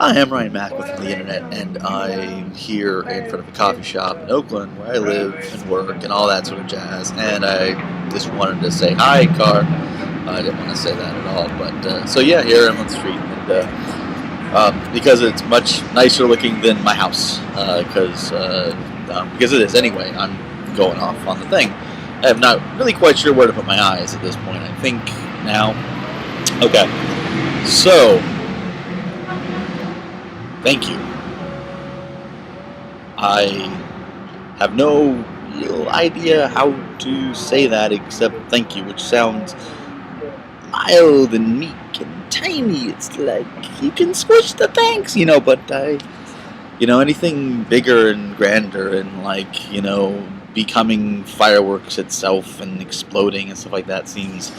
Hi, I'm Ryan Mack with the Internet, and I'm here in front of a coffee shop in Oakland where I live and work and all that sort of jazz. And I just wanted to say hi, car. I didn't want to say that at all, but so yeah, here I'm on the street, and because it's much nicer looking than my house, because it is anyway. I'm going off on the thing. I'm not really quite sure where to put my eyes at this point. I think now. Okay, so. Thank you. I have no real idea how to say that except thank you, which sounds mild and meek and tiny. It's like you can switch the thanks, but anything bigger and grander and becoming fireworks itself and exploding and stuff like that seems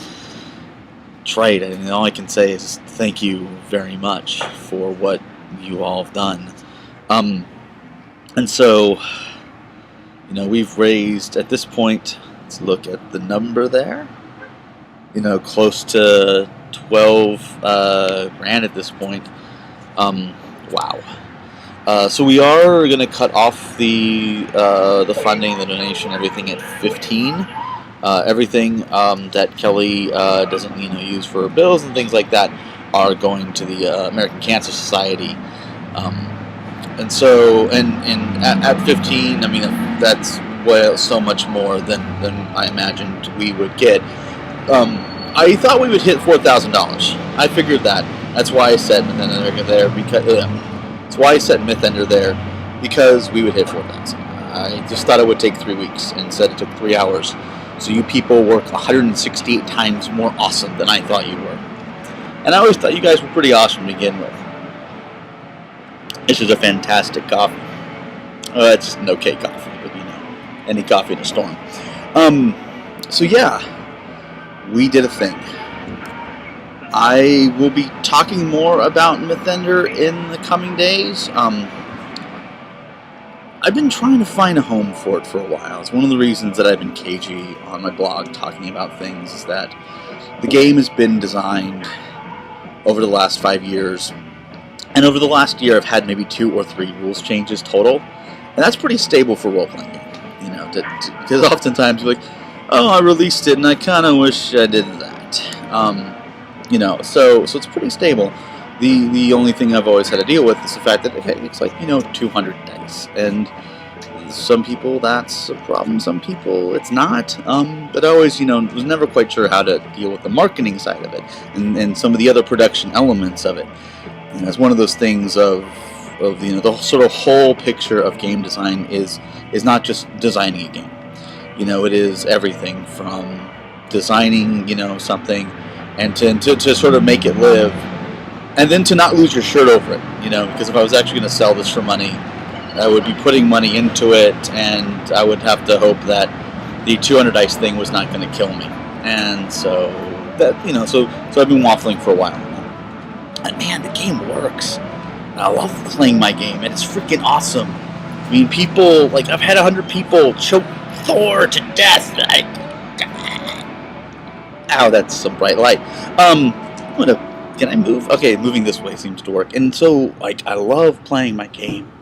trite. I mean, all I can say is thank you very much for what you all have done. And so, we've raised at this point, let's look at the number there, close to 12 grand at this point. Wow. So we are going to cut off the funding, the donation, everything at 15. Everything that Kelly doesn't use for bills and things like that are going to the American Cancer Society, and so at 15, I mean that's so much more than I imagined we would get. I thought we would hit $4,000. I figured that. That's why I said Mythender there because we would hit 4,000. I just thought it would take 3 weeks, and said it took 3 hours. So you people work 168 times more awesome than I thought you were. And I always thought you guys were pretty awesome to begin with. This is a fantastic coffee. It's just an okay coffee, but any coffee in a storm. So yeah, we did a thing. I will be talking more about Mythender in the coming days. I've been trying to find a home for it for a while. It's one of the reasons that I've been cagey on my blog talking about things is that the game has been designed over the last 5 years, and over the last year I've had maybe 2 or 3 rules changes total, and that's pretty stable for a role-playing game, because oftentimes you're like, oh, I released it and I kind of wish I did that, so it's pretty stable. The only thing I've always had to deal with is the fact that it's like 200 dice, and some people that's a problem, some people it's not. But I always was never quite sure how to deal with the marketing side of it and some of the other production elements of it. It's one of those things of the sort of whole picture of game design is not just designing a game. It is everything from designing something and to sort of make it live. And then to not lose your shirt over it, because if I was actually going to sell this for money, I would be putting money into it, and I would have to hope that the 200 dice thing was not going to kill me. And so that, so I've been waffling for a while now. And man, the game works. I love playing my game, and it's freaking awesome. I mean, people, I've had 100 people choke Thor to death. Ow, that's some bright light. Can I move? Okay, moving this way seems to work. And so, I love playing my game.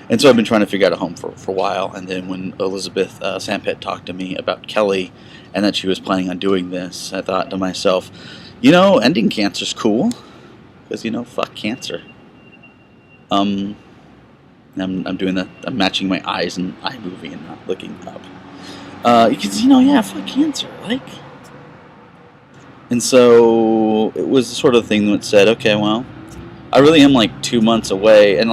And so I've been trying to figure out a home for a while. And then when Elizabeth Sampet talked to me about Kelly and that she was planning on doing this, I thought to myself, ending cancer's cool. Because, fuck cancer. I'm doing that. I'm matching my eyes in iMovie and not looking up. Because, fuck cancer. And so it was the sort of thing that said, okay, well, I really am 2 months away, and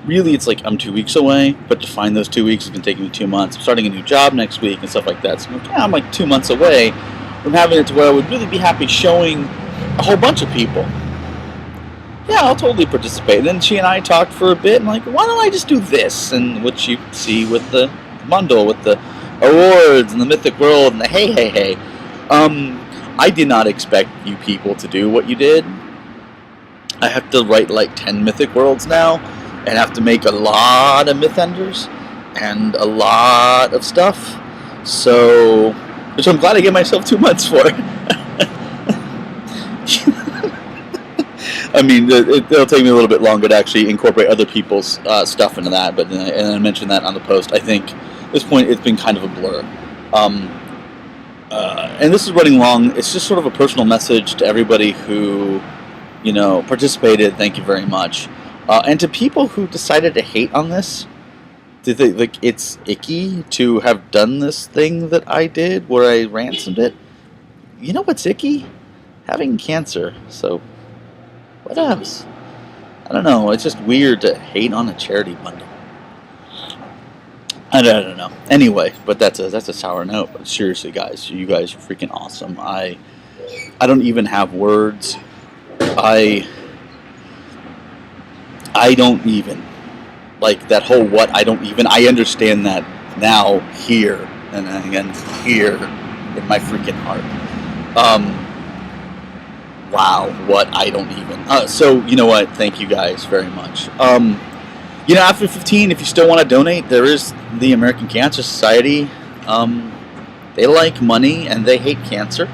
really it's I'm 2 weeks away, but to find those 2 weeks is going to take me 2 months. I'm starting a new job next week and stuff like that. So I'm 2 months away from having it to where I would really be happy showing a whole bunch of people. Yeah, I'll totally participate. And then she and I talked for a bit, and why don't I just do this? And what you see with the bundle, with the awards and the Mythic World and the hey. I did not expect you people to do what you did. I have to write 10 Mythic Worlds now, and have to make a lot of Mythenders and a lot of stuff. So, which I'm glad I gave myself 2 months for. I mean, it'll take me a little bit longer to actually incorporate other people's stuff into that, but and I mentioned that on the post. I think at this point it's been kind of a blur. And this is running long. It's just sort of a personal message to everybody who, participated. Thank you very much. And to people who decided to hate on this, it's icky to have done this thing that I did where I ransomed it. You know what's icky? Having cancer. So, what else? I don't know. It's just weird to hate on a charity bundle. I don't know. Anyway, but that's a sour note. But seriously, guys, you guys are freaking awesome. I don't even have words. I don't even like that whole what I don't even. I understand that now here and again here in my freaking heart. Wow, what I don't even. So you know what? Thank you guys very much. After 15, if you still want to donate, there is the American Cancer Society. They like money and they hate cancer.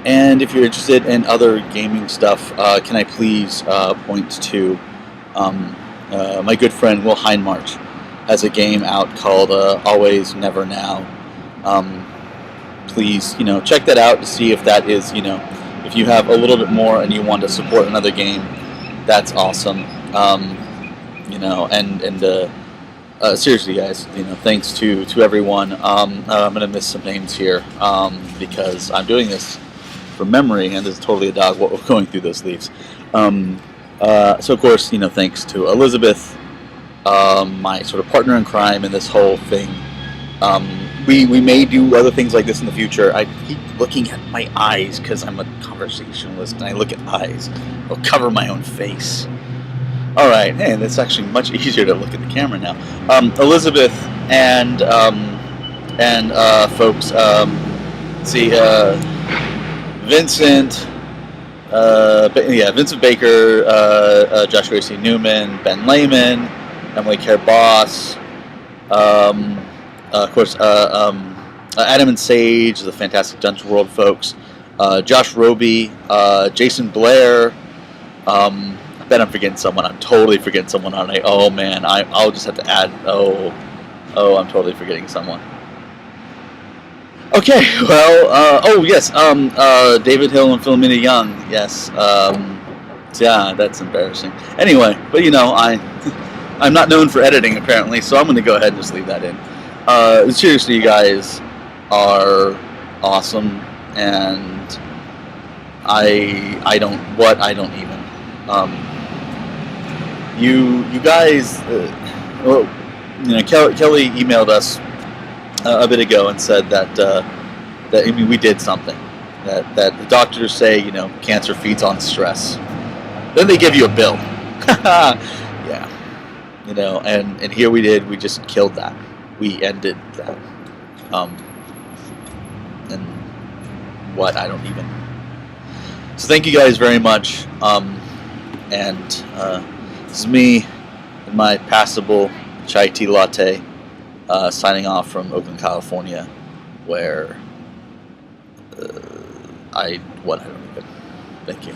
And if you're interested in other gaming stuff, can I please point to my good friend Will Hindmarch has a game out called Always Never Now. Please, check that out to see if that is, if you have a little bit more and you want to support another game, that's awesome. Seriously, guys, thanks to everyone. I'm gonna miss some names here because I'm doing this from memory, and this is totally a dog going through those leaves. So of course, thanks to Elizabeth, my sort of partner in crime in this whole thing. We may do other things like this in the future. I keep looking at my eyes because I'm a conversationalist and I look at eyes. I'll cover my own face. Alright, hey, that's actually much easier to look at the camera now. Elizabeth and folks, Vincent, Vincent Baker, Joshua C. Newman, Ben Lehman, Emily Care Boss, of course, Adam and Sage, the Fantastic Dungeon World folks, Josh Roby, Jason Blair. I bet I'm forgetting someone. I'm totally forgetting someone. Oh man, I'll just have to add. Oh, I'm totally forgetting someone. Okay, well, yes, David Hill and Philomena Young. Yes, yeah, that's embarrassing. Anyway, but I'm not known for editing apparently, so I'm going to go ahead and just leave that in. Seriously, you guys are awesome, and I don't even. You guys, Kelly emailed us a bit ago and said that we did something. That the doctors say cancer feeds on stress. Then they give you a bill. Yeah, and here we did. We just killed that. We ended that. And what I don't even. So thank you guys very much. And this is me and my passable chai tea latte, signing off from Oakland, California, where I don't even. Thank you.